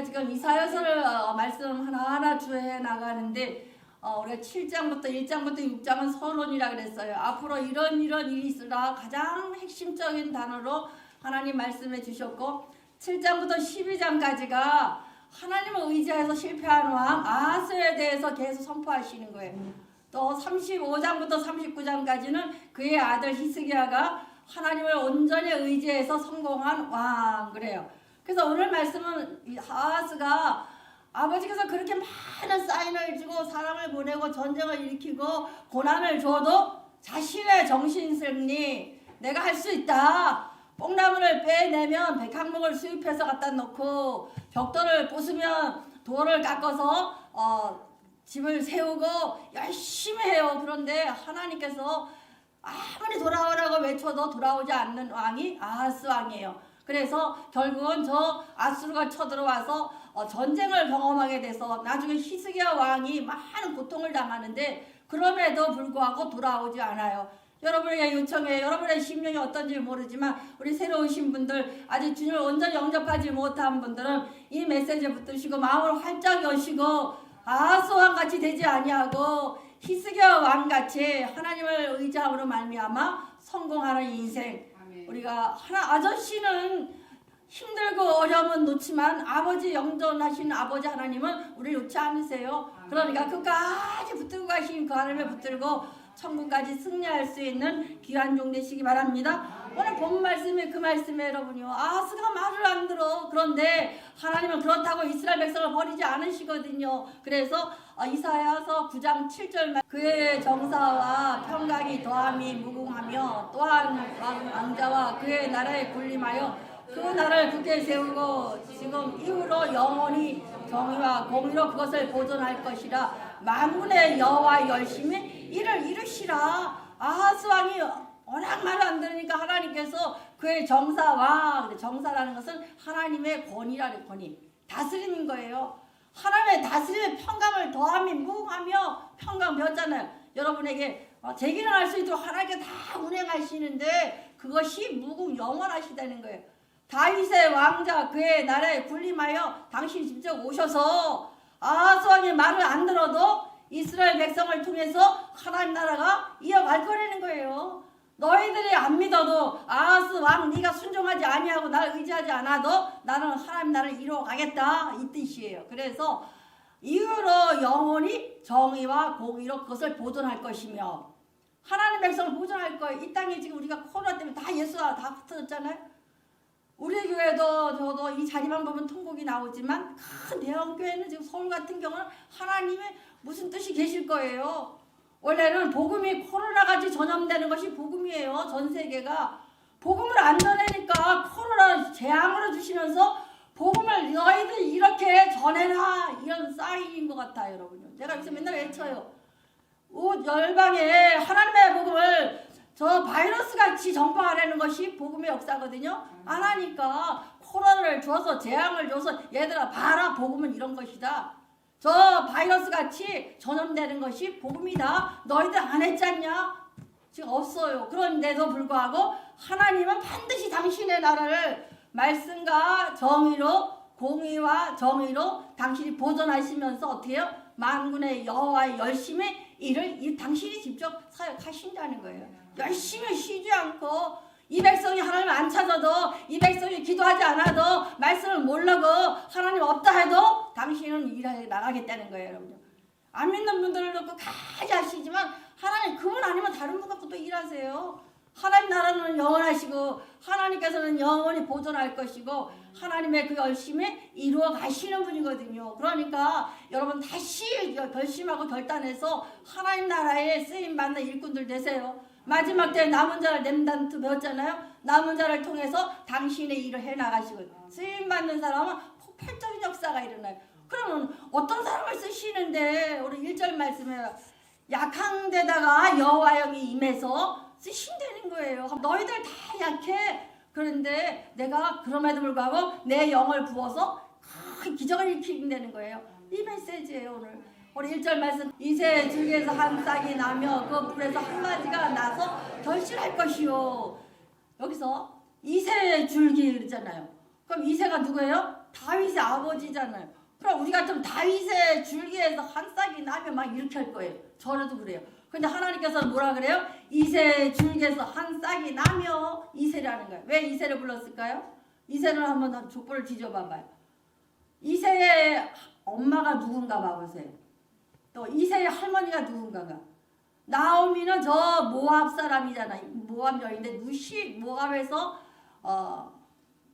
우리가 지금 이사야서를 말씀 하나하나 주해 나가는데 우리가 7장부터 1장부터 6장은 서론이라 그랬어요. 앞으로 이런 일이 있으라 가장 핵심적인 단어로 하나님 말씀해 주셨고 7장부터 12장까지가 하나님을 의지해서 실패한 왕 아하스에 대해서 계속 선포하시는 거예요. 또 35장부터 39장까지는 그의 아들 히스기야가 하나님을 온전히 의지해서 성공한 왕 그래요. 그래서 오늘 말씀은 아하스가 아버지께서 그렇게 많은 사인을 주고 사랑을 보내고 전쟁을 일으키고 고난을 줘도 자신의 정신승리 내가 할 수 있다. 뽕나무를 빼내면 백항목을 수입해서 갖다 놓고 벽돌을 부수면 돌을 깎아서 집을 세우고 열심히 해요. 그런데 하나님께서 아무리 돌아오라고 외쳐도 돌아오지 않는 왕이 아하스 왕이에요. 그래서 결국은 저 아수르가 쳐들어와서 전쟁을 경험하게 돼서 나중에 히스기야 왕이 많은 고통을 당하는데 그럼에도 불구하고 돌아오지 않아요. 여러분에게 요청해요. 여러분의 심령이 어떤지 모르지만 우리 새로 오신 분들 아직 주님을 온전히 영접하지 못한 분들은 이 메시지 붙드시고 마음을 활짝 여시고 아하스 왕같이 되지 아니하고 히스기야 왕같이 하나님을 의지함으로 말미암아 성공하는 인생. 우리가 아저씨는 힘들고 어려움은 놓지만 아버지 영존하시는 아버지 하나님은 우리를 놓지 않으세요. 그러니까 끝까지 붙들고 가신 그 하나님을 붙들고 천국까지 승리할 수 있는 귀한 종 되시기 바랍니다. 오늘 본 말씀이 그 말씀에 여러분요. 아하스가 말을 안 들어. 그런데 하나님은 그렇다고 이스라엘 백성을 버리지 않으시거든요. 그래서 이사야서 9장 7절 그의 정사와 평강이 더함이 무궁하며 또한 왕자와 그의 나라에 군림하여 그 나라를 굳게 세우고 지금 이후로 영원히 정의와 공의로 그것을 보존할 것이라. 만군의 여호와 열심히 이를 이루시라. 아하스 왕이 워낙 말을 안 들으니까 하나님께서 그의 정사와 정사라는 것은 하나님의 권위라는 권위 다스림인 거예요. 하나님의 다스림의 평강을 더함이 무궁하며 평강 배웠잖아요. 여러분에게 재기는 할 수 있도록 하나님께 다 운행하시는데 그것이 무궁 영원하시다는 거예요. 다윗의 왕자 그의 나라에 군림하여 당신이 직접 오셔서 아하스 왕이 말을 안 들어도 이스라엘 백성을 통해서 하나님 나라가 이어갈 거라는 거예요. 너희들이 안 믿어도 아하스 왕 네가 순종하지 아니하고 나를 의지하지 않아도 나는 하나님 나라를 이루어 가겠다 이 뜻이에요. 그래서 이후로 영원히 정의와 공의로 그것을 보존할 것이며 하나님 백성을 보존할 거예요. 이 땅에 지금 우리가 코로나 때문에 다 예수가 다 흩어졌잖아요. 우리 교회도 저도 이 자리만 보면 통곡이 나오지만 큰 대형 교회는 지금 서울 같은 경우는 하나님의 무슨 뜻이 계실 거예요. 원래는 복음이 코로나같이 전염되는 것이 복음이에요. 전 세계가 복음을 안 전하니까 코로나 재앙으로 주시면서 복음을 너희들 이렇게 전해라 이런 사인인 것 같아요. 여러분 제가 여기서 맨날 외쳐요. 열방에 하나님의 복음을 저 바이러스 같이 전파하려는 것이 복음의 역사거든요. 안 하니까 코로나를 줘서 재앙을 줘서 얘들아 봐라 복음은 이런 것이다. 저 바이러스 같이 전염되는 것이 복음이다. 너희들 안 했잖냐? 지금 없어요. 그런데도 불구하고 하나님은 반드시 당신의 나라를 말씀과 정의로 공의와 정의로 당신이 보존하시면서 어떻게 해요? 만군의 여호와의 열심히 일을 당신이 직접 사역하신다는 거예요. 열심히 쉬지 않고 이 백성이 하나님을 안 찾아도 이 백성이 기도하지 않아도 말씀을 모르고 하나님 없다 해도 당신은 일하게 나가겠다는 거예요. 여러분. 안 믿는 분들을 놓고 가지 하시지만 하나님 그분 아니면 다른 분 갖고 또 일하세요. 하나님 나라는 영원하시고 하나님께서는 영원히 보존할 것이고 하나님의 그 열심히 이루어 가시는 분이거든요. 그러니까 여러분 다시 결심하고 결단해서 하나님 나라에 쓰임받는 일꾼들 되세요. 마지막 때 남은 자를 렘단트 배웠잖아요. 남은 자를 통해서 당신의 일을 해나가시고 쓰임받는 사람은 폭발적인 역사가 일어나요. 그러면 어떤 사람을 쓰시는데 우리 1절 말씀에 약한 데다가 여호와 영이 임해서 쓰신다는 거예요. 너희들 다 약해. 그런데 내가 그럼에도 불구하고 내 영을 부어서 큰 기적을 일으킨다는 거예요. 이 메시지예요 오늘. 우리 1절 말씀 이새 줄기에서 한 싹이 나며 그 불에서 한 가지가 나서 결실할 것이요. 여기서 이새 줄기 그러잖아요. 그럼 이새가 누구예요? 다윗의 아버지잖아요. 그럼 우리가 좀 다윗의 줄기에서 한 싹이 나면 막 이렇게 할 거예요. 저라도 그래요. 근데 하나님께서는 뭐라 그래요? 이새의 줄기에서 한 싹이 나며 이새라는 거예요. 왜 이새를 불렀을까요? 이새를 한번 족보를 뒤져봐봐요. 이새의 엄마가 누군가 봐보세요. 또 이새의 할머니가 누군가가. 나오미는 저 모압 사람이잖아요. 모압 여인인데 모압에서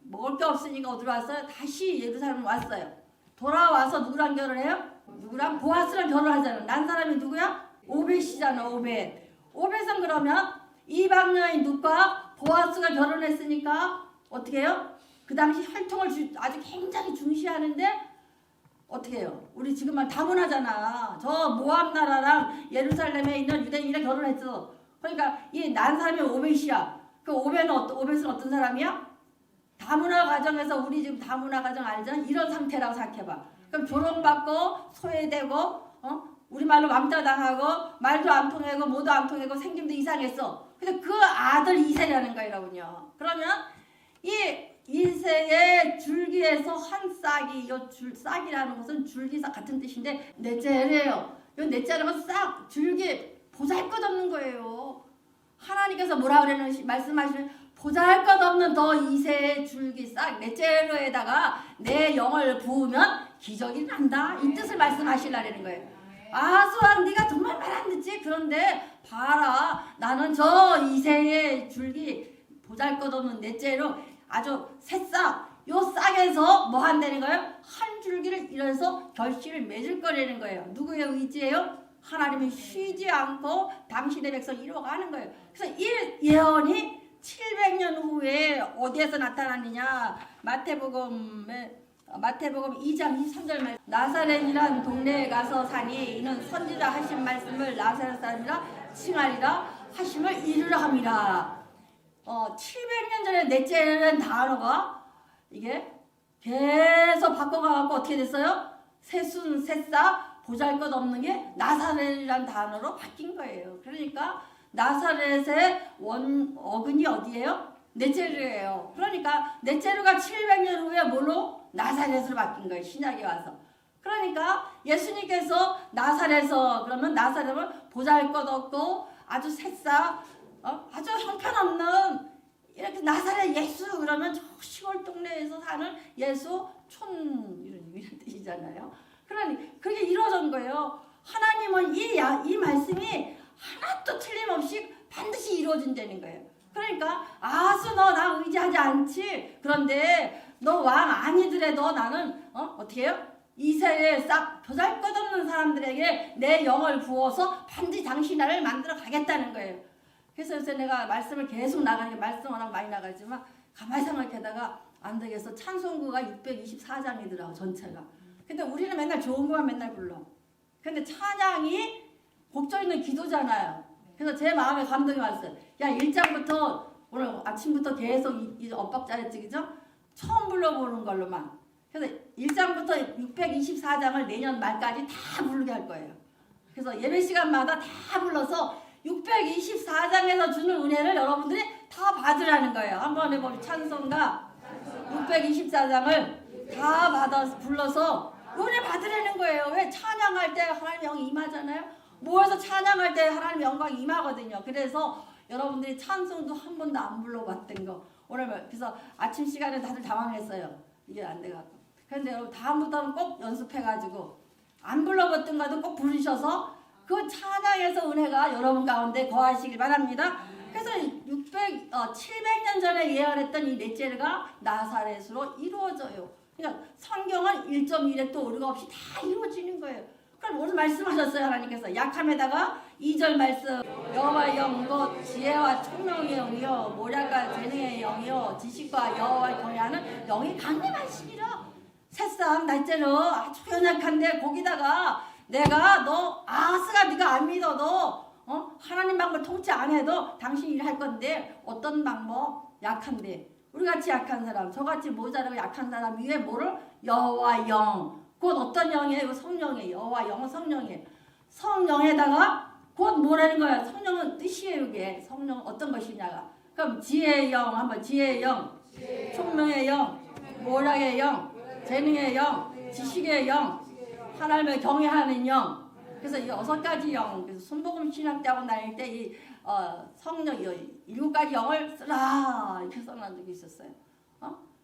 먹을 게 없으니까 어디로 왔어요? 다시 예루살렘 왔어요. 돌아와서 누구랑 결혼해요? 누구랑? 보아스랑 결혼하잖아요. 난 사람이 누구야? 오벳이잖아. 오벳은 그러면 이방 여인 룻과 보아스가 결혼했으니까 어떻게 해요? 그 당시 혈통을 아주 굉장히 중시하는데 어떻게 해요? 우리 지금 말 다문화잖아. 저 모압 나라랑 예루살렘에 있는 유대인이랑 결혼했어. 그러니까 이 난 사람이 오벳이야. 그 오벳은 어떤 사람이야? 다문화 가정에서 우리 지금 다문화 가정 알잖아. 이런 상태라고 생각해봐. 그럼 조롱받고 소외되고 우리말로 왕따 당하고 말도 안 통하고 뭐도 안 통하고 생김도 이상했어. 근데 그 아들 이새라는 거라군요. 그러면 이 이새의 줄기에서 한 싹이 싹이라는 것은 줄기싹 같은 뜻인데 넷째래요. 이 넷째라는 건 싹 줄기 보잘것없는 거예요. 하나님께서 뭐라 그러는 말씀하시는 보잘것없는 더 이새의 줄기 싹 넷째로에다가 내 영을 부으면 기적이 난다. 이 뜻을 말씀하시려는 거예요. 아수왕 네가 정말 말 안 듣지? 그런데 봐라 나는 저 이새의 줄기 보잘것없는 넷째로 아주 새싹 요 싹에서 뭐 한다는 거예요? 한 줄기를 이뤄서 결실을 맺을 거라는 거예요. 누구의 의지예요? 하나님이 쉬지 않고 당신의 백성을 이루어가는 거예요. 그래서 이 예언이 700년 후에 어디에서 나타났느냐? 마태복음 2장 23절 말씀. 나사렛이란 동네에 가서 사니 이는 선지자 하신 말씀을 나사렛 사람이라 칭하리라 하심을 이루라 함이라. 700년 전에 넷째라는 단어가 이게 계속 바꿔가고 어떻게 됐어요? 새순, 새싹, 보잘것없는 게 나사렛이라는 단어로 바뀐 거예요. 그러니까 나사렛의 어근이 어디예요? 넷째르예요. 그러니까 넷째르가 700년 후에 뭘로? 나사렛으로 바뀐 거예요. 신약에 와서. 그러니까 예수님께서 나사렛에서 그러면 나사렛은 보잘것없고 아주 새싹 아주 형편없는 이렇게 나사렛 예수 그러면 저 시골 동네에서 사는 예수 이런 뜻이잖아요. 그러니 그게 이루어진 거예요. 하나님은 이 말씀이 하나도 틀림없이 반드시 이루어진다는 거예요. 그러니까 아수 너 나 의지하지 않지. 그런데 너 왕 아니더라도 나는 어떻게 해요? 이새에 싹 보잘것없는 사람들에게 내 영을 부어서 반드시 당신 나라를 만들어 가겠다는 거예요. 그래서 요새 내가 말씀을 계속 나가는 게 말씀 워낙 많이 나가지만 가만히 생각하다가 안 되겠어. 찬송구가 624장이더라고 전체가. 근데 우리는 맨날 좋은 것만 맨날 불러. 근데 찬양이 곡조 있는 기도잖아요. 그래서 제 마음에 감동이 왔어요. 야 1장부터 오늘 아침부터 계속 이 엇박 잘했지 그죠? 처음 불러보는 걸로만. 그래서 1장부터 624장을 내년 말까지 다 부르게 할 거예요. 그래서 예배 시간마다 다 불러서 624장에서 주는 은혜를 여러분들이 다 받으라는 거예요. 한번 해보면 찬송가 624장을 다 받아서 불러서 은혜 받으라는 거예요. 왜? 찬양할 때 하나님 영이 임하잖아요. 모여서 찬양할 때 하나님 영광이 임하거든요. 그래서 여러분들이 찬송도 한 번도 안 불러봤던 거 오늘 그래서 아침 시간에 다들 당황했어요. 이게 안 돼갖고. 그런데 여러분 다음부터는 꼭 연습해가지고 안 불러봤던 것도 꼭 부르셔서 그 찬양에서 은혜가 여러분 가운데 거하시길 바랍니다. 그래서 700년 전에 예언했던 이 넷째가 나사렛으로 이루어져요. 그러니까 성경은 1.1획도 오류가 없이 다 이루어지는 거예요. 그럼 오늘 말씀하셨어요. 하나님께서 약함에다가 2절 말씀 여호와의 영으로 지혜와 총명의 영이요 모략과 재능의 영이요 지식과 여호와를 경외하는 영이 강림하시리라. 새싹 넷째로 아주 연약한데 거기다가 내가 너 아스가 네가 안 믿어도 하나님 방법 통치 안 해도 당신이 일할 건데 어떤 방법? 약한데 우리같이 약한 사람 저같이 모자라고 약한 사람 위에 뭐를? 여호와 영 곧 어떤 영이에요? 성령이에요. 여호와 영은 성령이에요. 성령에다가 곧 뭐라는 거야? 성령은 뜻이에요. 이게 성령은 어떤 것이냐가 그럼 지혜의 영 한번 지혜의 영 총명의 영 모략의 영 재능의 영, 지식의 영, 하나님을 경외하는 영. 그래서 이 6가지 영, 그래서 순복음 신학대학원 다닐 때 이 성령 7가지 영을 쓰라 이렇게 써놓은 적이 있었어요.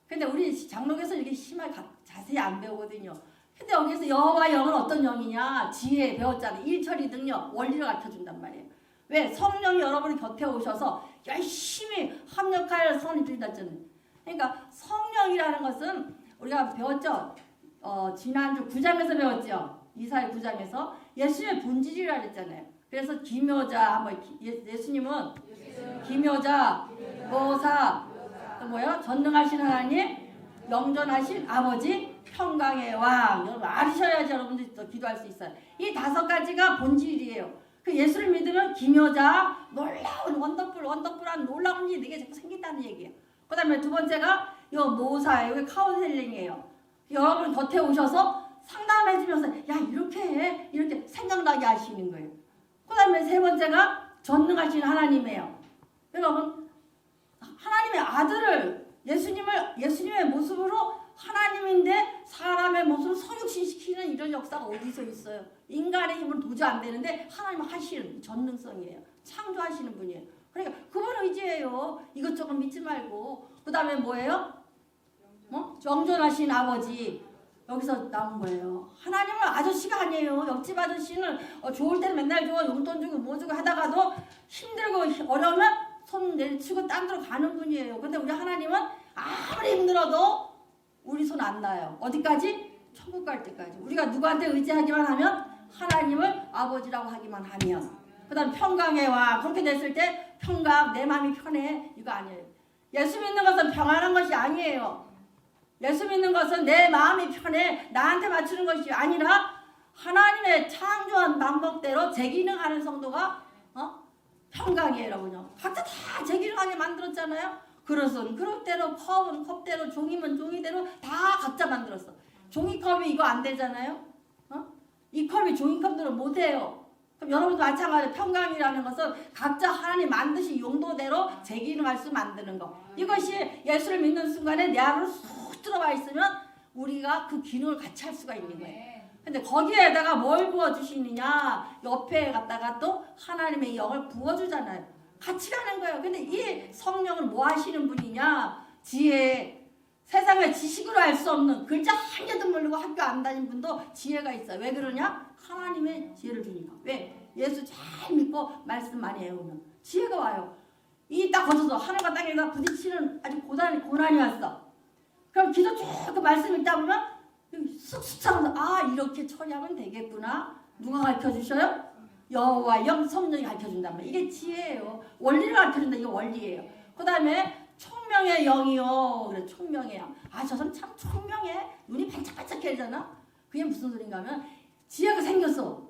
근데 우리 장로교에서 이렇게 심하게 자세히 안 배우거든요. 근데 여기서 여호와 영은 어떤 영이냐? 지혜 배웠잖아요. 일처리 능력, 원리를 가르쳐준단 말이에요. 왜? 성령이 여러분이 곁에 오셔서 열심히 합력하여 선을 드린다잖아요. 그러니까 성령이라는 것은 우리가 배웠죠. 지난주 9장에서 배웠죠. 이사야 9장에서 예수님의 본질이라 그랬잖아요. 그래서 기묘자 한번 예수님은 기묘자, 모사, 또 뭐예요? 전능하신 하나님, 영존하신 아버지, 평강의 왕. 여러분 알으셔야지 여러분들 또 기도할 수 있어요. 이 5가지가 본질이에요. 그 예수를 믿으면 기묘자, 놀라운 원더풀한 놀라운 일이 내게 자꾸 생긴다는 얘기예요. 그 다음에 두 번째가 이 모사예요. 이게 카운셀링이에요. 여러분 곁에 오셔서 상담해주면서 야 이렇게 해 이렇게 생각나게 하시는 거예요. 그 다음에 세 번째가 전능하신 하나님이에요. 여러분 하나님의 아들을 예수님의 모습으로 하나님인데 사람의 모습을 성육신시키는 이런 역사가 어디서 있어요. 인간의 힘은 도저히 안 되는데 하나님은 하시는 전능성이에요. 창조하시는 분이에요. 그러니까 그분 의지예요. 이것저것 믿지 말고. 그 다음에 뭐예요? 영존하신 아버지. 여기서 나온 거예요. 하나님은 아저씨가 아니에요. 옆집 아저씨는 좋을 때는 맨날 줘 용돈 주고 뭐 주고 하다가도 힘들고 어려우면 손 내리치고 딴 데로 가는 분이에요. 근데 우리 하나님은 아무리 힘들어도 우리 손 안 놔요. 어디까지? 천국 갈 때까지. 우리가 누구한테 의지하기만 하면 하나님을 아버지라고 하기만 하면. 그 다음 평강의 왕. 그렇게 됐을 때 평강 내 마음이 편해. 이거 아니에요. 예수 믿는 것은 평안한 것이 아니에요. 예수 믿는 것은 내 마음이 편해 나한테 맞추는 것이 아니라 하나님의 창조한 방법대로 제기능하는 성도가 평강이에요. 여러분요. 각자 다 제기능하게 만들었잖아요. 그릇은 그릇대로, 컵은 컵대로, 종이면 종이대로 다 각자 만들었어. 종이컵이 이거 안 되잖아요. 이 컵이 종이컵대로 못해요. 그럼 여러분도 마찬가지로 평강이라는 것은 각자 하나님 만드신 용도대로 제기능할 수 만드는 거. 이것이 예수를 믿는 순간에 내 안으로 쑥 들어와 있으면 우리가 그 기능을 같이 할 수가 있는 거예요. 근데 거기에다가 뭘 부어주시느냐? 옆에 갖다가 또 하나님의 영을 부어주잖아요. 같이 가는 거예요. 근데 이 성령은 뭐 하시는 분이냐? 지혜. 세상의 지식으로 알 수 없는 글자 한 개도 모르고 학교 안 다닌 분도 지혜가 있어요. 왜 그러냐? 하나님의 지혜를 주니까. 왜? 예수 잘 믿고 말씀 많이 외우면 지혜가 와요. 이 딱 거쳐서 하늘과 땅에다 부딪히는 아주 고난이 왔어. 그럼 기도 쭉 그 말씀 읽다 보면 쑥쑥 차면서 아 이렇게 처리하면 되겠구나. 누가 가르쳐주셔요? 여호와 영 성령이 가르쳐준단 말이에요. 이게 지혜예요. 원리를 가르쳐준다. 이게 원리예요. 그 다음에 총명의 영이요. 그래 총명의 영. 아 저 사람 참 총명해. 눈이 반짝반짝해지잖아. 그게 무슨 소린가 하면 지혜가 생겼어.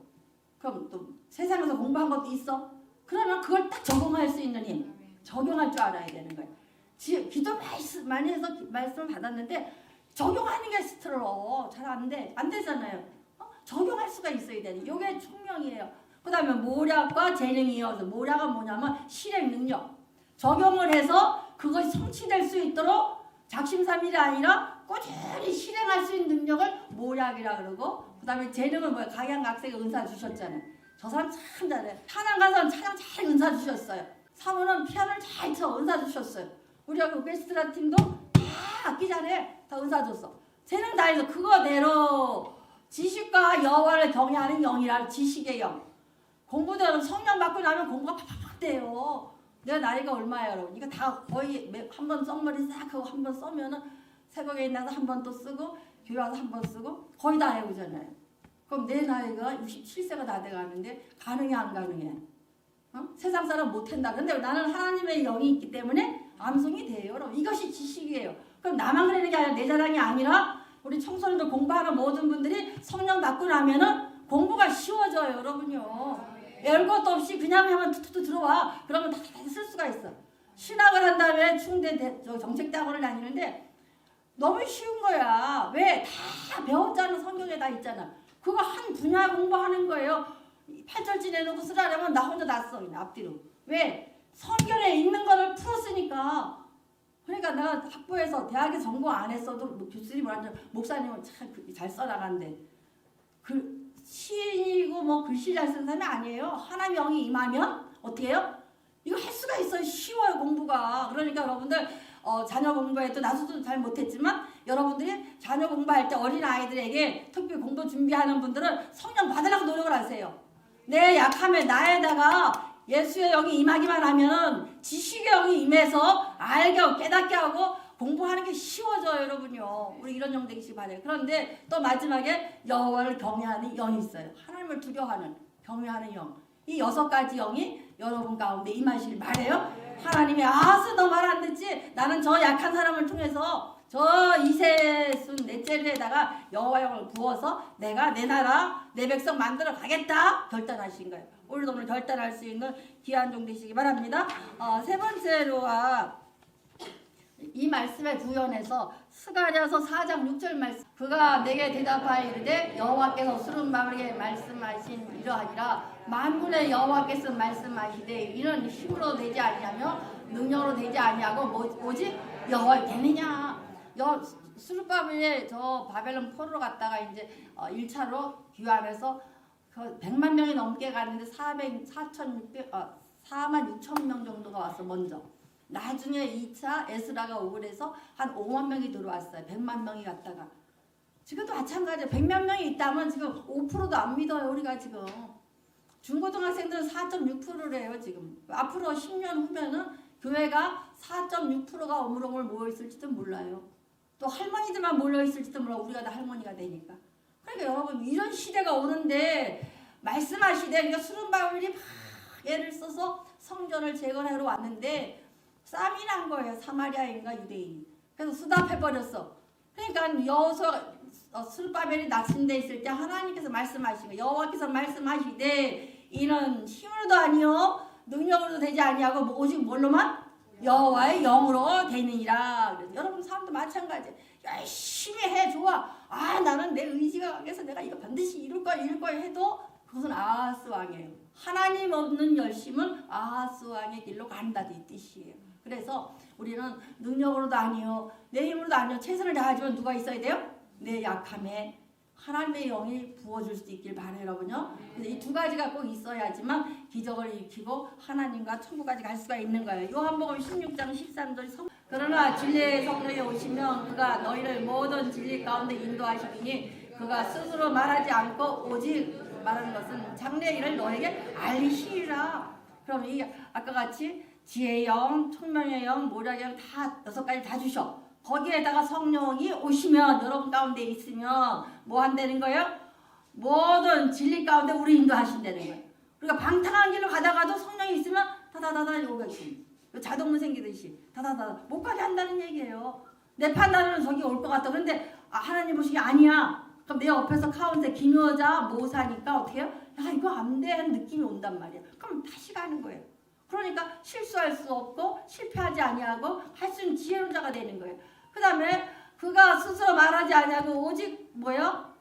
그럼 또 세상에서 공부한 것도 있어. 그러면 그걸 딱 적용할 수 있는 힘. 적용할 줄 알아야 되는 거예요. 기도 많이 해서 말씀을 받았는데 적용하는 게 스트로 잘 안 돼. 안 되잖아요. 적용할 수가 있어야 되는. 이게 총명이에요. 그 다음에 모략과 재능이요. 모략은 뭐냐면 실행 능력. 적용을 해서 그것이 성취될 수 있도록 작심삼일이 아니라 꾸준히 실행할 수 있는 능력을 모략이라 그러고 그 다음에 재능은 뭐야? 각양각색의 은사 주셨잖아요. 저 사람 참 잘해. 찬양 가서는 찬양 잘 은사 주셨어요. 사모는 피아노를 잘 쳐 은사 주셨어요. 우리 여기 오케스트라 팀도 다 악기 잘해. 다 은사 줬어. 재능 다 해서 그거대로 지식과 여호와를 경외하는 영이라 지식의 영. 공부대로 성령 받고 나면 공부가 팍팍 돼요. 내가 나이가 얼마예요, 여러분? 이거 다 거의 한 번 썩머리 싹 하고 한 번 써면은 새벽에 일어나서 한 번 또 쓰고 교회 와서 한 번 쓰고 거의 다 해오잖아요. 그럼 내 나이가 67세가 다 돼가는데 가능해 안 가능해? 세상 사람 못한다. 근데 나는 하나님의 영이 있기 때문에 암송이 돼요. 여러분. 이것이 지식이에요. 그럼 나만 그러는 게 아니라 내 자랑이 아니라 우리 청소년들 공부하는 모든 분들이 성령 받고 나면은 공부가 쉬워져요. 여러분요. 외울 것도 없이 그냥 하면 툭툭 들어와. 그러면 다 쓸 수가 있어. 신학을 한 다음에 충대 정책대학원을 다니는데 너무 쉬운 거야. 왜? 다 배웠잖아. 성경에 다 있잖아. 그거 한 분야 공부하는 거예요. 8절지 내놓고 쓰라면 나 혼자 다 써. 그냥 앞뒤로. 왜? 성경에 있는 거를 풀었으니까. 그러니까 내가 학부에서 대학에 전공 안 했어도 교수님 목사님은 참 잘 써나가는데 그 시인이고 뭐 글씨 잘 쓰는 사람이 아니에요. 하나님의 영이 임하면 어떻게 해요? 이거 할 수가 있어요. 쉬워요 공부가. 그러니까 여러분들 자녀 공부에도 나도 잘 못했지만 여러분들이 자녀 공부할 때 어린 아이들에게 특히 공부 준비하는 분들은 성령 받으려고 노력을 하세요. 내 약함에 나에다가 예수의 영이 임하기만 하면 지식의 영이 임해서 알게 깨닫게 하고 공부하는 게 쉬워져요 여러분요. 우리 이런 영 되시기 바래요. 그런데 또 마지막에 여호와를 경외하는 영이 있어요. 하나님을 두려워하는 경외하는 영. 이 6가지 영이 여러분 가운데 임하시길 바래요. 하나님이 아스 너 말 안 듣지? 나는 저 약한 사람을 통해서 저 이세순 넷째에다가 여호와 영을 부어서 내가 내 나라 내 백성 만들어 가겠다 결단하신 거예요. 오늘도 오늘 결단할 수 있는 귀한 종 되시기 바랍니다. 세 번째로가 이 말씀에 구현해서 스가랴서 4장 6절 말씀 그가 내게 대답하여 이르되 여호와께서 수르바벨에게 말씀하신 이러하니라 만군의 여호와께서 말씀하시되 이는 힘으로 되지 아니하며 능력으로 되지 아니하고 뭐지 여호와의 되느냐. 수르바벨에 저 바벨론 포로로 갔다가 이제 1차로 귀환해서 그 100만 명이 넘게 가는데 4만 6천 명 정도가 왔어 먼저. 나중에 2차 에스라가 오고 그래서 한 5만 명이 들어왔어요. 100만 명이 갔다가. 지금도 마찬가지예요. 100만 명이 있다면 지금 5%도 안 믿어요. 우리가 지금. 중고등학생들은 4.6%래요. 지금. 앞으로 10년 후면은 교회가 4.6%가 어물어물 모여있을지도 몰라요. 또 할머니들만 모여있을지도 몰라. 우리가 다 할머니가 되니까. 그러니까 여러분 이런 시대가 오는데 말씀하시되 그러니까 수르바벨이 막 애를 써서 성전을 재건하러 왔는데 싸움이 난 거예요. 사마리아인가 유대인. 그래서 수답해버렸어. 그러니까 여호수아 수르바벨이 낙심돼 있을 때 하나님께서 말씀하신 거예요. 여호와께서 말씀하시되 이는 힘으로도 아니요 능력으로도 되지 아니하고 오직 뭘로만? 여호와의 영으로 되느니라. 그래서 여러분 사람도 마찬가지예요. 열심히 해 좋아. 나는 내 의지가 강해서 내가 이거 반드시 이룰 거야 해도 그것은 아하스 왕이에요. 하나님 없는 열심은 아하스 왕의 길로 간다 이 뜻이에요. 그래서 우리는 능력으로도 아니요 내 힘으로도 아니요 최선을 다하지만 누가 있어야 돼요? 내 약함에 하나님의 영이 부어줄 수 있길 바라요 여러분요. 그래서 이 2가지가 꼭 있어야지만 기적을 일으키고 하나님과 천국까지 갈 수가 있는 거예요. 요한복음 16장 13절 그러나 진리의 성령이 오시면 그가 너희를 모든 진리 가운데 인도하시니 그가 스스로 말하지 않고 오직 말하는 것은 장래의 일을 너에게 알리시리라. 그럼 이 아까 같이 지혜의 영, 총명의 영, 모략의 영 다 6가지 다 주셔. 거기에다가 성령이 오시면 여러분 가운데 있으면 뭐 한다는 거예요? 모든 진리 가운데 우리 인도하신다는 거예요. 우리가 방탕한 길로 가다가도 성령이 있으면 다다다다 오겠지. 자동문 생기듯이 다다다다 못 가게 한다는 얘기예요. 내 판단은 저기 올 것 같다. 그런데 하나님 보시기 아니야. 그럼 내 옆에서 가운데 김여자 모사니까 어떻게 해요? 야 이거 안 돼 하는 느낌이 온단 말이야. 그럼 다시 가는 거예요. 그러니까 실수할 수 없고 실패하지 아니하고 할 수 있는 지혜로운 자가 되는 거예요. 그 다음에 그가 스스로 말하지 아니하고 오직 뭐요?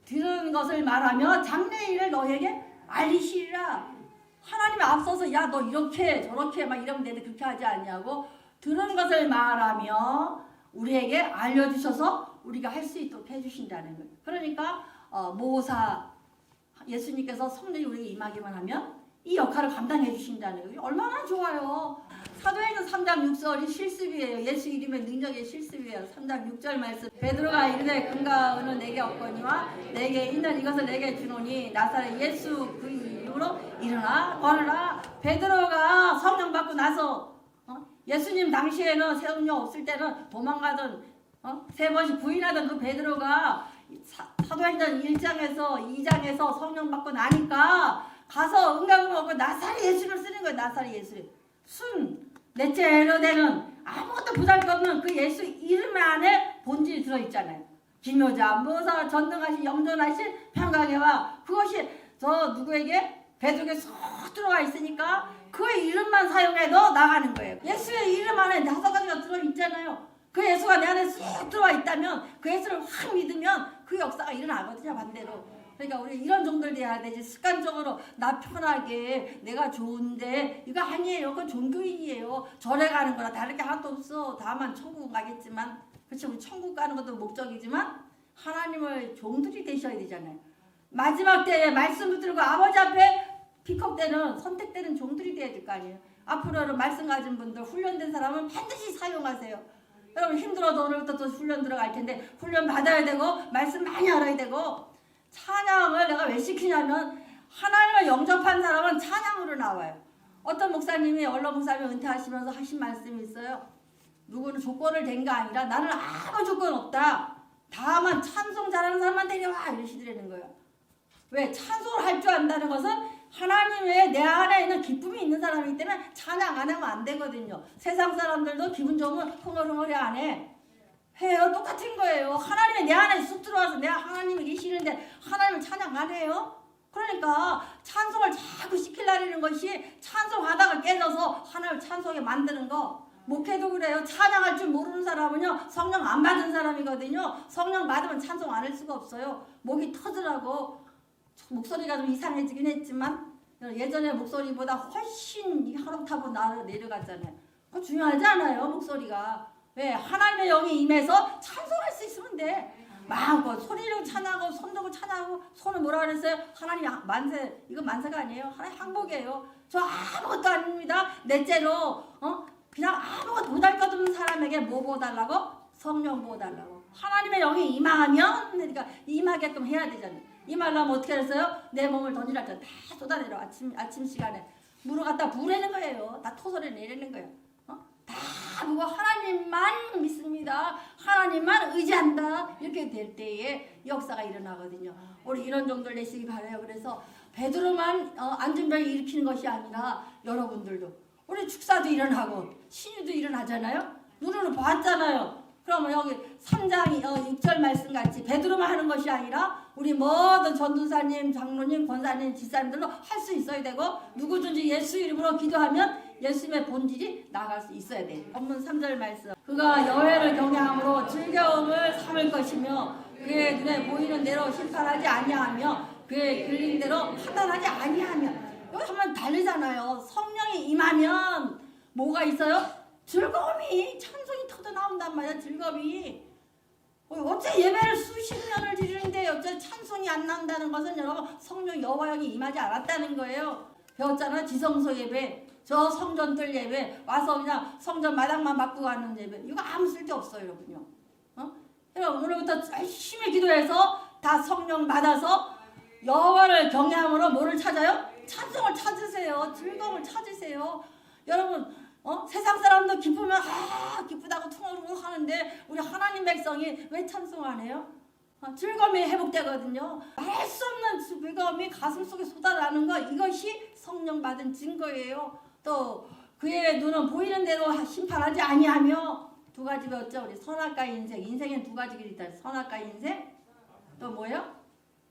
들은 것을 말하며 장래의 일을 너에게 알리시리라. 하나님이 앞서서 야 너 이렇게 저렇게 막 이러면 되는데 그렇게 하지 아니하고 들은 것을 말하며 우리에게 알려주셔서 우리가 할 수 있도록 해주신다는 거예요. 그러니까 모사 예수님께서 성령이 우리에게 임하기만 하면 이 역할을 감당해 주신다는 거예요. 얼마나 좋아요. 사도행전 3장 6절이 실습이에요. 예수 이름의 능력의 실습이에요. 3장 6절 말씀. 베드로가 이르되 금과 은은 내게 없거니와 내게 있는 이것을 내게 주노니 나사렛 예수 그 이름으로 일어나 걸으라. 베드로가 성령 받고 나서 예수님 당시에는 성령 없을 때는 도망가던 3번씩 부인하던 그 베드로가 사도행전 1장에서 2장에서 성령 받고 나니까 가서 응답을 얻고 나사렛 예수를 쓰는 거예요. 나사렛 예수를. 넷째 헤로데는 아무것도 부담없는 그 예수 이름 안에 본질이 들어있잖아요. 김효자, 모사, 전능하신, 영존하신 평강해와 그것이 저 누구에게? 베드로에게 쏙 들어가 있으니까 그 이름만 사용해도 나가는 거예요. 예수의 이름 안에 5가지가 들어있잖아요. 그 예수가 내 안에 쏙 들어와 있다면 그 예수를 확 믿으면 그 역사가 일어나거든요. 반대로. 그러니까 우리 이런 정도를 돼야 되지. 습관적으로 나 편하게 내가 좋은데 이거 아니에요. 그건 종교인이에요. 절에 가는 거랑 다를 게 하나도 없어. 다만 천국 가겠지만, 그렇지, 우리 천국 가는 것도 목적이지만 하나님의 종들이 되셔야 되잖아요. 마지막 때에 말씀 붙들고 아버지 앞에 피컵 때는 선택되는 종들이 돼야 될 거 아니에요. 앞으로는 말씀 가진 분들, 훈련된 사람은 반드시 사용하세요. 여러분 힘들어도 오늘부터 또 훈련 들어갈 텐데 훈련 받아야 되고 말씀 많이 알아야 되고. 찬양을 내가 왜 시키냐면 하나님을 영접한 사람은 찬양으로 나와요. 어떤 목사님이 언론 목사님이 은퇴하시면서 하신 말씀이 있어요. 누구는 조건을 댄 게 아니라 나는 아무 조건 없다. 다만 찬송 잘하는 사람만 데려와 이러시더라는 거예요. 왜? 찬송을 할 줄 안다는 것은 하나님의 내 안에 있는 기쁨이 있는 사람이기 때문에 찬양 안 하면 안 되거든요. 세상 사람들도 기분 좋으면 흥얼흥얼이 안 해. 해요. 똑같은 거예요. 하나님이 내 안에 쑥 들어와서 내가 하나님이 계시는데 하나님을 찬양 안 해요? 그러니까 찬송을 자꾸 시키려는 것이 찬송하다가 깨져서 하나님을 찬송에 만드는 거. 목회도 그래요. 찬양할 줄 모르는 사람은요 성령 안 받은 사람이거든요. 성령 받으면 찬송 안 할 수가 없어요. 목이 터지라고. 목소리가 좀 이상해지긴 했지만 예전에 목소리보다 훨씬 한 옥타브 내려갔잖아요. 그거 중요하지 않아요. 목소리가. 왜? 하나님의 영이 임해서 찬송할 수 있으면 돼. 마음껏 소리로 찬양하고 손들고 찬양하고. 손은 뭐라 그랬어요? 하나님 만세. 이거 만세가 아니에요. 하나님 항복이에요. 저 아무것도 아닙니다. 넷째로 그냥 아무것도 못할 것 없는 사람에게 뭐 보달라고? 성령 보달라고. 하나님의 영이 임하면 그러니까 임하게끔 해야 되잖아요. 임하려면 어떻게 했어요? 내 몸을 던지라 다 쏟아내려. 아침 시간에 물을 갖다 부으라는 거예요. 다 토설해 내리는 거예요. 다 그거 하나님만 믿습니다. 하나님만 의지한다. 이렇게 될 때에 역사가 일어나거든요. 우리 이런 정도를 내시기 바라요. 그래서 베드로만 안전병이 일으키는 것이 아니라 여러분들도 우리 축사도 일어나고 신유도 일어나잖아요. 눈으로 봤잖아요. 그러면 여기 3장 6절 말씀같이 베드로만 하는 것이 아니라 우리 모든 전도사님, 장로님, 권사님, 집사님들도 할 수 있어야 되고 누구든지 예수 이름으로 기도하면 예수님의 본질이 나갈 수 있어야 돼. 본문 3절 말씀. 그가 여호와를 경외함으로 즐거움을 삼을 것이며 그의 눈에 보이는 대로 심판하지 아니하며 그의 들린 대로 판단하지 아니하며. 여기 하면 다르잖아요. 성령이 임하면 뭐가 있어요? 즐거움이 찬송이 터져 나온단 말이야. 즐거움이. 어째 예배를 수십 년을 드리는데 어째 찬송이 안 나온다는 것은 여러분 성령 여호와 영이 임하지 않았다는 거예요. 배웠잖아. 지성소 예배, 저 성전들 예배 와서 그냥 성전 마당만 맞고 가는 예배. 이거 아무 쓸데없어요 여러분요. 여러분 오늘부터 열심히 기도해서 다 성령 받아서 여호와를 경외함으로 뭐를 찾아요? 찬송을 찾으세요. 즐거움을 찾으세요. 여러분 세상 사람도 기쁘면 기쁘다고 퉁얼퉁얼 하는데 우리 하나님 백성이 왜 찬송 안 해요? 즐거움이 회복되거든요. 알 수 없는 즐거움이 가슴속에 쏟아나는 거, 이것이 성령 받은 증거예요. 또 그의 눈은 보이는 대로 심판하지 아니하며. 두 가지 배웠죠. 우리 선악과 인생. 인생엔 두 가지 길이 있다. 선악과 인생. 또 뭐예요?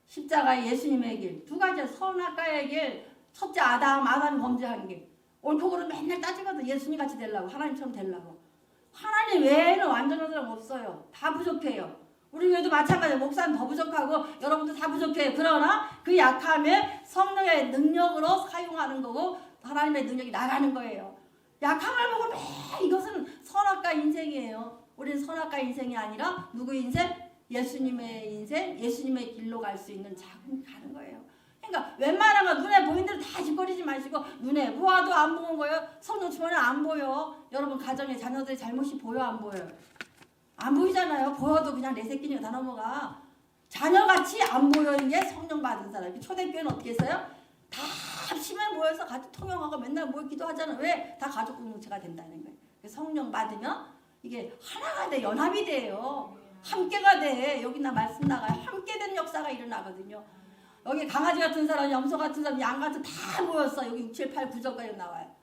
십자가의 예수님의 길. 두 가지. 선악과의 길. 첫째 아담 범죄한 길. 옳고그름 맨날 따지거든. 예수님 같이 되려고, 하나님처럼 되려고. 하나님 외에는 완전한 사람 없어요. 다 부족해요. 우리 교회도 마찬가지예요. 목사는 더 부족하고 여러분도 다 부족해요. 그러나 그 약함을 성령의 능력으로 사용하는 거고 하나님의 능력이 나가는 거예요. 약함을 보고 매 이것은 선악과 인생이에요. 우리는 선악과 인생이 아니라 누구의 인생? 예수님의 인생, 예수님의 길로 갈 수 있는 자금 가는 거예요. 그러니까 웬만한 거 눈에 보이는 대로 다 짓거리지 마시고 눈에 보아도 안 보는 거예요. 성령 주머니 안 보여. 여러분 가정에 자녀들의 잘못이 보여 안 보여요? 안 보이잖아요. 보여도 그냥 내 새끼니까 다 넘어가. 자녀같이 안 보이는 게 성령 받은 사람. 초대교회는 어떻게 했어요? 다 합심해 모여서 같이 통역하고 맨날 모여 기도하잖아요. 왜? 다 가족 공동체가 된다는 거예요. 성령 받으면 이게 하나가 돼. 연합이 돼요. 함께가 돼. 여기 나 말씀 나가요. 함께 된 역사가 일어나거든요. 여기 강아지 같은 사람, 염소 같은 사람, 양 같은 다 모였어. 여기 6, 7, 8, 9절까지 나와요.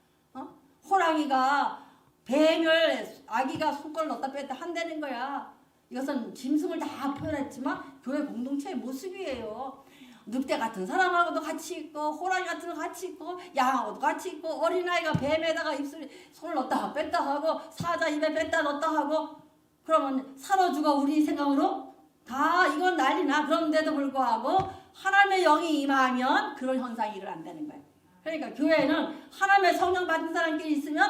호랑이가 뱀을 아기가 손걸 넣었다 뺐다 한다는 거야. 이것은 짐승을 다 표현했지만 교회 공동체의 모습이에요. 늑대 같은 사람하고도 같이 있고 호랑이 같은 거 같이 있고 양하고도 같이 있고 어린아이가 뱀에다가 입술에 손을 넣었다 뺐다 하고 사자 입에 뺐다 넣었다 하고 그러면 살아 죽어 우리 생각으로 다 이건 난리나. 그런데도 불구하고 하나님의 영이 임하면 그런 현상이 일어난다는 거예요. 그러니까 교회는 하나님의 성령 받은 사람끼리 있으면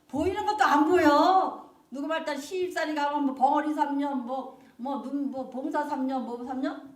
보이는 것도 안 보여. 누구 말따 시집살이 가면 뭐 벙어리 3년 뭐 봉사 3년 뭐 3년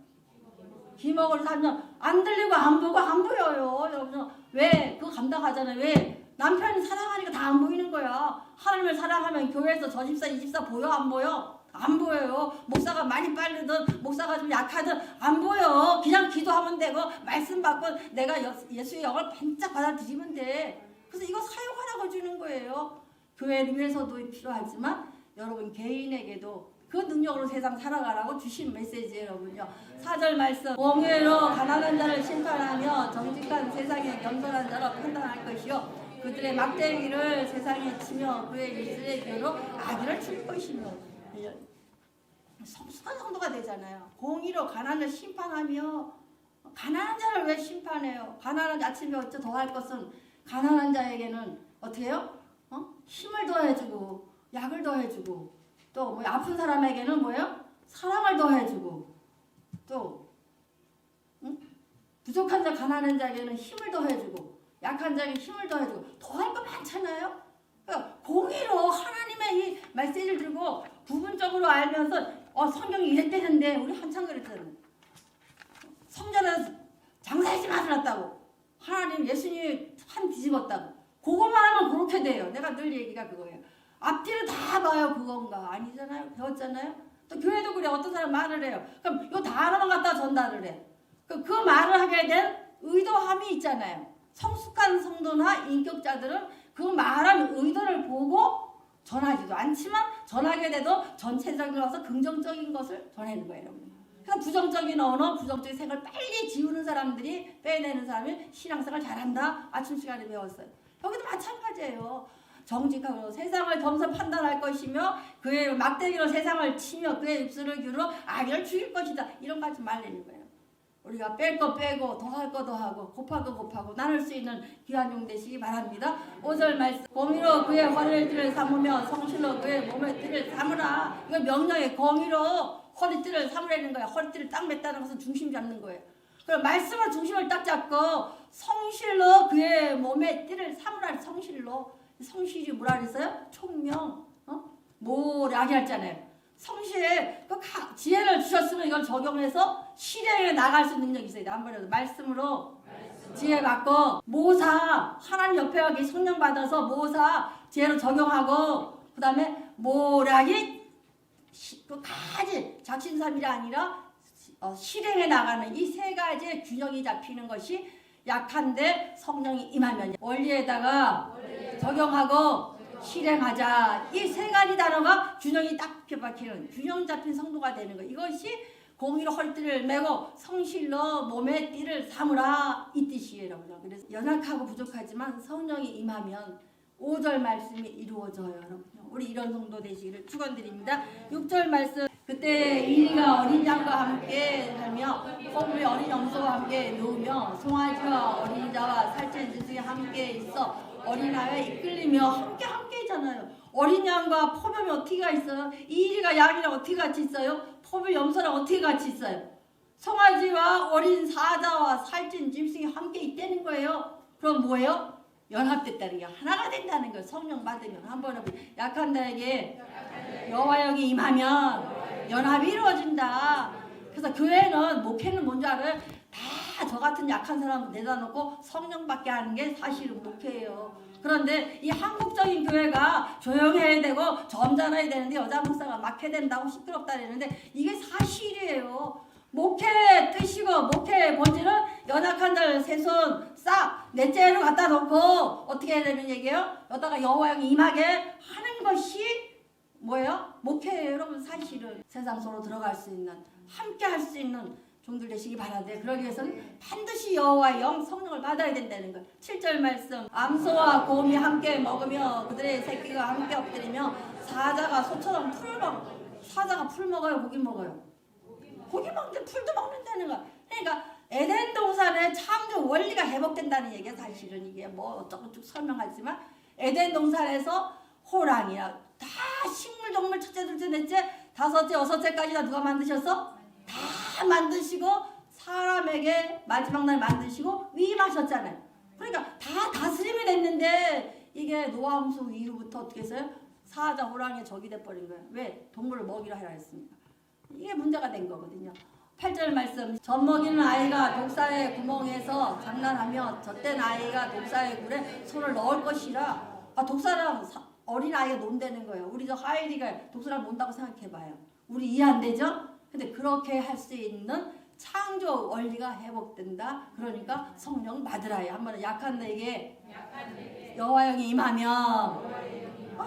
기먹을 3년 안 들리고 안 보고 안 보여요. 여러분 왜 그거 감당하잖아요. 왜 남편이 사랑하니까 다 안 보이는 거야. 하나님을 사랑하면 교회에서 저 집사 이 집사 보여 안 보여? 안 보여요. 목사가 많이 빠르든 목사가 좀 약하든 안 보여. 그냥 기도하면 되고 말씀 받고 내가 예수의 영을 반짝 받아들이면 돼. 그래서 이거 사용하라고 주는 거예요. 교회를 위해서도 필요하지만 여러분 개인에게도 그 능력으로 세상 살아가라고 주신 메시지예요. 여러분요. 4절 말씀 공의로 가난한 자를 심판하며 정직한 세상에 겸손한 자로 판단할 것이요 그들의 막대기를 세상에 치며 그의 입술의 교로 악의를 줄 것이며 성숙한 성도가 되잖아요. 공의로 가난을 심판하며 가난한 자를 왜 심판해요? 가난한 아침에 어째 더할 것은 가난한 자에게는 어떻게 해요? 힘을 더해주고 약을 더해주고 또 뭐 아픈 사람에게는 뭐예요? 사랑을 더해주고 또 부족한 자 가난한 자에게는 힘을 더해주고 약한 자에게 힘을 더해주고 더할 거 많잖아요. 그러니까 공의로 하나님의 이 메시지를 들고 부분적으로 알면서 성경이 이랬대는데 우리 한참 그랬잖아요. 성전에서 장사하지 마시랐다고 하나님 예수님이 판 뒤집었다고 그것만 하면 그렇게 돼요. 내가 늘 얘기가 그거예요. 앞뒤를 다 봐요. 그건가 아니잖아요. 배웠잖아요. 또 교회도 그래. 어떤 사람 말을 해요. 그럼 요 단어만 갖다 전달을 해. 그 말을 하게 된 의도함이 있잖아요. 성숙한 성도나 인격자들은 그 말한 의도를 보고 전하지도 않지만 전하게 돼도 전체적으로 와서 긍정적인 것을 전하는 거예요. 여러분. 그래서 부정적인 언어, 부정적인 생각을 빨리 지우는 사람들이 빼내는 사람이 신앙생활 잘한다. 아침 시간에 배웠어요. 여기도 마찬가지예요. 정직하고 세상을 점선 판단할 것이며 그의 막대기로 세상을 치며 그의 입술을 기울여 악을 죽일 것이다. 이런 거 하지 말라는 거예요. 우리가 뺄 거 빼고 더할 거 더하고 곱할 거 곱하고 나눌 수 있는 귀한 용 되시기 바랍니다. 5절 말씀 공의로 그의 허리띠를 삼으며 성실로 그의 몸의 띠를 삼으라. 이거 명령에 공의로 허리띠를 삼으라는 거예요. 허리띠를 딱 맸다는 것은 중심 잡는 거예요. 그럼 말씀은 중심을 딱 잡고 성실로 그의 몸의 띠를 삼으라. 성실이 뭐라 그랬어요? 총명, 모략이 했잖아요. 성실에 그 지혜를 주셨으면 이걸 적용해서 실행에 나갈 수 있는 능력이 있어야 돼. 한번에도 말씀으로 지혜 받고 모사 하나님 옆에 가기 성령 받아서 모사 지혜로 적용하고 그 다음에 모략이 끝까지 작심삼일이 아니라 실행에 나가는 이 세 가지의 균형이 잡히는 것이 약한데 성령이 임하면 원리에다가 적용하고 실행하자. 이 세 가지 단어가 균형이 딱 박히는 균형 잡힌 성도가 되는 거. 이것이 공의로 허리띠를 메고 성실로 몸의 띠를 삼으라 이 뜻이에요. 여러분. 그래서 연약하고 부족하지만 성령이 임하면 5절 말씀이 이루어져요. 여러분. 우리 이런 성도 되시기를 축원드립니다. 6절 말씀 그때 이리가 어린 양과 함께 살며 포물이 어린 염소와 함께 누우며 송아지와 어린 자와 살찐 짐승이 함께 있어 어린아이에 이끌리며 함께 있잖아요. 어린 양과 포범이 어떻게 있어요? 이리가 양이랑 어떻게 같이 있어요? 포범 염소랑 어떻게 같이 있어요? 송아지와 어린 사자와 살찐 짐승이 함께 있다는 거예요. 그럼 뭐예요? 연합됐다는 게 하나가 된다는 거예요. 성령 받으면 한번 약한 자에게 여호와 영이 임하면 연합이 이루어진다. 그래서 교회는 목회는 뭔지 알아요? 다 저 같은 약한 사람 내다 놓고 성령 받게 하는 게 사실은 목회예요. 그런데 이 한국적인 교회가 조용해야 되고 점잖아야 되는데 여자 목사가 막해야 된다고 시끄럽다 그러는데 이게 사실이에요. 목회의 뜻이고 목회의 본질은 연약한 자를 세손 싹 넷째로 갖다 놓고 어떻게 해야 되는 얘기예요? 여기다가 여호와 영이 임하게 하는 것이 뭐예요? 목회예요. 여러분 사실은 세상 속으로 들어갈 수 있는 함께 할 수 있는 종들 되시기 바라는데 그러기 위해서는 반드시 여호와의 영 성령을 받아야 된다는 거예요. 7절 말씀 암소와 곰이 함께 먹으며 그들의 새끼가 함께 엎드리며 사자가 소처럼 풀을 먹어. 사자가 풀 먹어요? 고기 먹어요? 고기 먹는데 풀도 먹는다는 거야. 그러니까 에덴 동산의 창조 원리가 회복된다는 얘기야. 사실은 이게 뭐 어쩌고 쭉 설명하지만 에덴 동산에서 호랑이야 다 식물 동물 첫째 둘째 넷째 다섯째 여섯째까지 다 누가 만드셨어? 다 만드시고 사람에게 마지막 날 만드시고 위임하셨잖아요. 그러니까 다 다스림이 됐는데 이게 노아홍수 이후부터 어떻게 했어요? 사자 호랑이의 적이 돼버린 거예요. 왜? 동물을 먹이라 하라 했습니까? 이게 문제가 된 거거든요. 8절 말씀, 젖먹이는 아이가 독사의 구멍에서 장난하며 젖된 아이가 독사의 굴에 손을 넣을 것이라. 독사랑 어린 아이가 논다는 거예요. 우리 저 하일이가 독사랑 논다고 생각해봐요. 우리 이해 안 되죠? 근데 그렇게 할 수 있는 창조 원리가 회복된다. 그러니까 성령 받으라요. 한번 약한 내게 여호와 영이 임하면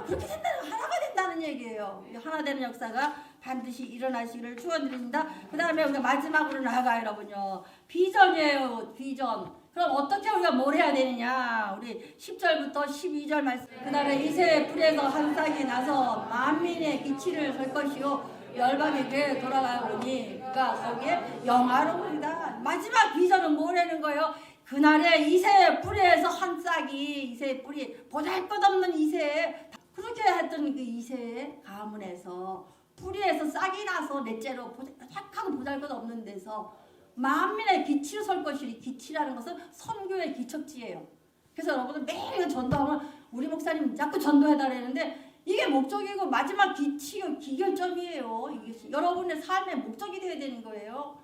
그렇게 된다는, 하나가 된다는 얘기예요. 하나 되는 역사가 반드시 일어나시기를 축원드립니다. 그 다음에 우리가 마지막으로 나아가요, 여러분요. 비전이에요, 비전. 그럼 어떻게 우리가 뭘 해야 되느냐? 우리 10절부터 12절 말씀. 그날에 이새의 뿔에서 한 싹이 나서 만민의 기치를 설 것이요 열방에게 돌아가오니 그가 거기에 영화로우리다. 마지막 비전은 뭐라는 거예요? 그날에 이새의 뿌리에서 한 싹이, 이새의 뿌리, 보잘것없는 이새, 그렇게 했던 그 이새의 가문에서 뿌리에서 싹이 나서 넷째로 착하고 보잘것없는 데서 만민의 기치를 설 것이니, 기치라는 것은 선교의 기척지예요. 그래서 여러분들 매일 전도하면 우리 목사님 자꾸 전도해달라는데 이게 목적이고 마지막 기치가 기결점이에요. 이게 여러분의 삶의 목적이 되어야 되는 거예요.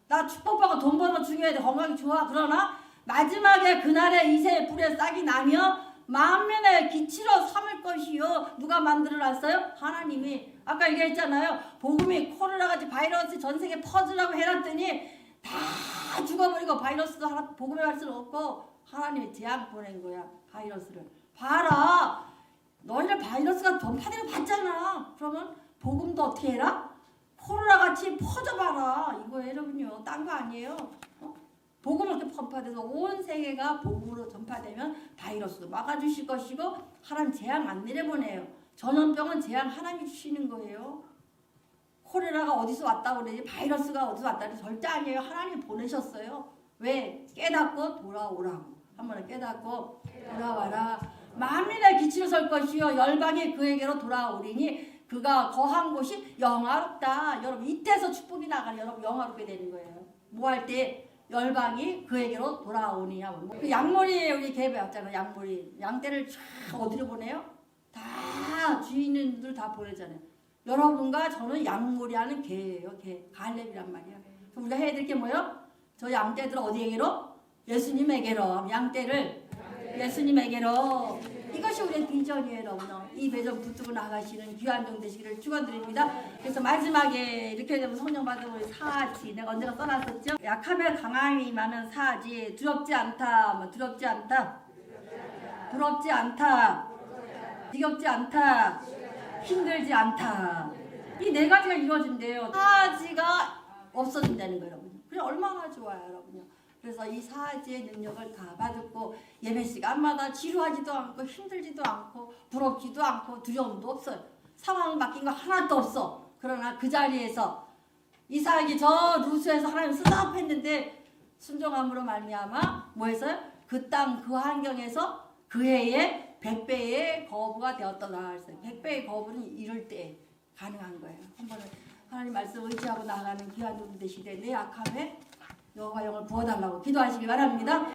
나 축복받고 돈 버는 거 중요해, 건강이 좋아. 그러나 마지막에 그날에 이새의 뿔에 싹이 나며 만민의 기치로 삼을 것이요. 누가 만들어놨어요? 하나님이. 아까 얘기했잖아요. 복음이 코로나같이 바이러스 전 세계 퍼지라고 해놨더니 다 죽어버리고 바이러스도 하나 복음에 갈 수는 없고 하나님이 재앙 보낸 거야. 바이러스를. 봐라. 너희들 바이러스가 전파되는 거 봤잖아. 그러면 복음도 어떻게 해라? 코로나같이 퍼져봐라. 이거 여러분요. 딴 거 아니에요. 복음을 이렇게 전파돼서 온 세계가 복음으로 전파되면 바이러스도 막아주실 것이고 하나님 재앙 안 내려보내요. 전염병은 재앙 하나님이 주시는 거예요. 코로나가 어디서 왔다고 그러지, 바이러스가 어디서 왔다고 절대 아니에요. 하나님이 보내셨어요. 왜? 깨닫고 돌아오라고. 한번 깨닫고 돌아와라. 만민의 기치로 설 것이요 열방이 그에게로 돌아오리니 그가 거한 곳이 영화롭다. 여러분 이때서 축복이 나가니 여러분 영화롭게 되는 거예요. 뭐 할 때? 열방이 그에게로 돌아오니 하면 그 양머리 우리 개 배웠잖아요. 양머리 양떼를 쫙 어디로 보내요? 다 주인들 다 보내잖아요. 여러분과 저는 양머리하는 개예요. 개 갈렙이란 말이야. 그럼 우리가 해야 될 게 뭐예요? 저 양떼들 어디에게로? 예수님에게로. 양떼를 예수님에게로. 이것이 우리의 비전이에요, 여러분. 이 비전 붙들고 나가시는 귀한 종 되시기를 축원드립니다. 그래서 마지막에 이렇게 되면 성령 받은 우리 사지, 내가 언제가 써놨었죠? 약하면 강함이 많은 사지, 두렵지 않다, 뭐 두렵지 않다, 부럽지 않다, 지겹지 않다, 힘들지 않다. 이 네 가지가 이루어진대요. 사지가 없어진다는 거예요, 여러분. 그래 얼마나 좋아요, 여러분요. 그래서 이 사지의 능력을 다 받고 예배 시간마다 지루하지도 않고 힘들지도 않고 부럽지도 않고 두려움도 없어요. 상황 바뀐 거 하나도 없어. 그러나 그 자리에서 이삭이 저 루스에서 하나님 수납했는데 순종함으로 말미암아 뭐 했어요? 그 땅 그 환경에서 그 해에 100배의 거부가 되었더라 했어요. 100배의 거부는 이럴 때 가능한 거예요. 한번 하나님 말씀 의지하고 나가는 귀한 종 되시되 내 약함에 여호와 영을 부어달라고 기도하시기 바랍니다.